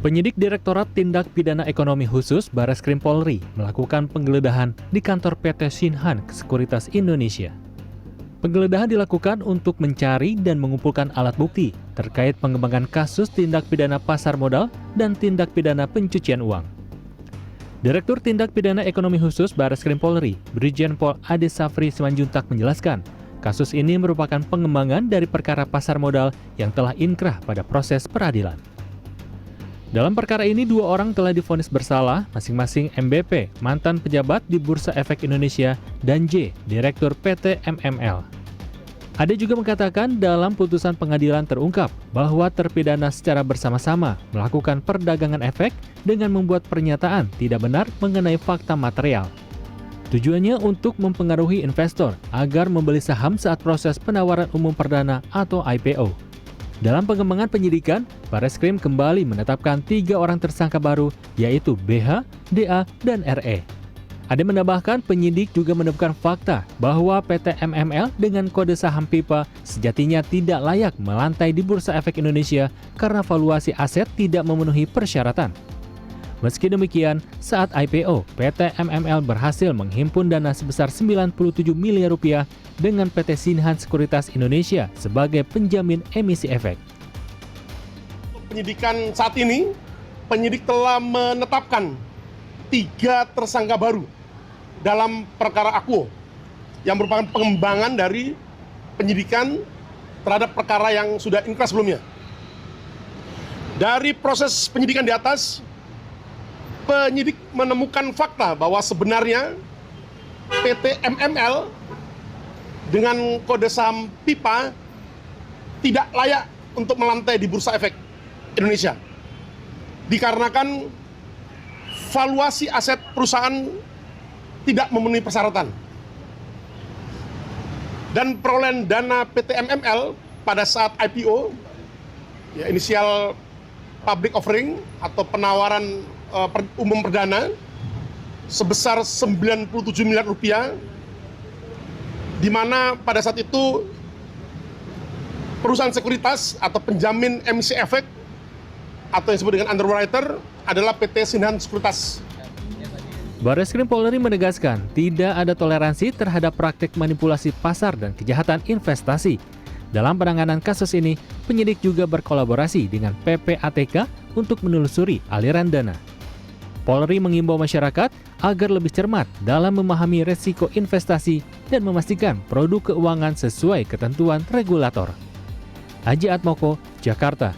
Penyidik Direktorat Tindak Pidana Ekonomi Khusus Barreskrim Polri melakukan penggeledahan di kantor PT Sinhan Sekuritas Indonesia. Penggeledahan dilakukan untuk mencari dan mengumpulkan alat bukti terkait pengembangan kasus tindak pidana pasar modal dan tindak pidana pencucian uang. Direktur Tindak Pidana Ekonomi Khusus Barreskrim Polri, Brigjen Pol Ade Safri Simanjuntak menjelaskan, kasus ini merupakan pengembangan dari perkara pasar modal yang telah inkrah pada proses peradilan. Dalam perkara ini, 2 orang telah divonis bersalah, masing-masing MBP, mantan pejabat di Bursa Efek Indonesia, dan J, Direktur PT MML. Ade juga mengatakan dalam putusan pengadilan terungkap bahwa terpidana secara bersama-sama melakukan perdagangan efek dengan membuat pernyataan tidak benar mengenai fakta material. Tujuannya untuk mempengaruhi investor agar membeli saham saat proses penawaran umum perdana atau IPO. Dalam pengembangan penyidikan, Barreskrim kembali menetapkan 3 orang tersangka baru, yaitu BH, DA, dan RE. Ade menambahkan penyidik juga menemukan fakta bahwa PT MML dengan kode saham PIPA sejatinya tidak layak melantai di Bursa Efek Indonesia karena valuasi aset tidak memenuhi persyaratan. Meski demikian, saat IPO, PT MML berhasil menghimpun dana sebesar 97 miliar rupiah dengan PT Sinhan Sekuritas Indonesia sebagai penjamin emisi efek. Penyidikan saat ini, penyidik telah menetapkan 3 tersangka baru dalam perkara Akuo yang merupakan pengembangan dari penyidikan terhadap perkara yang sudah inkrah sebelumnya. Dari proses penyidikan di atas, penyidik menemukan fakta bahwa sebenarnya PT MML dengan kode saham PIPA tidak layak untuk melantai di Bursa Efek Indonesia. Dikarenakan valuasi aset perusahaan tidak memenuhi persyaratan. Dan perolehan dana PT MML pada saat IPO, ya, inisial public offering atau penawaran umum perdana sebesar 97 miliar rupiah, di mana pada saat itu perusahaan sekuritas atau penjamin emisi efek atau yang disebut dengan underwriter adalah PT Sinhan Sekuritas. Barreskrim Polri menegaskan tidak ada toleransi terhadap praktik manipulasi pasar dan kejahatan investasi. Dalam penanganan kasus ini, penyidik juga berkolaborasi dengan PPATK untuk menelusuri aliran dana. Polri mengimbau masyarakat agar lebih cermat dalam memahami resiko investasi dan memastikan produk keuangan sesuai ketentuan regulator. Haji Atmoko, Jakarta.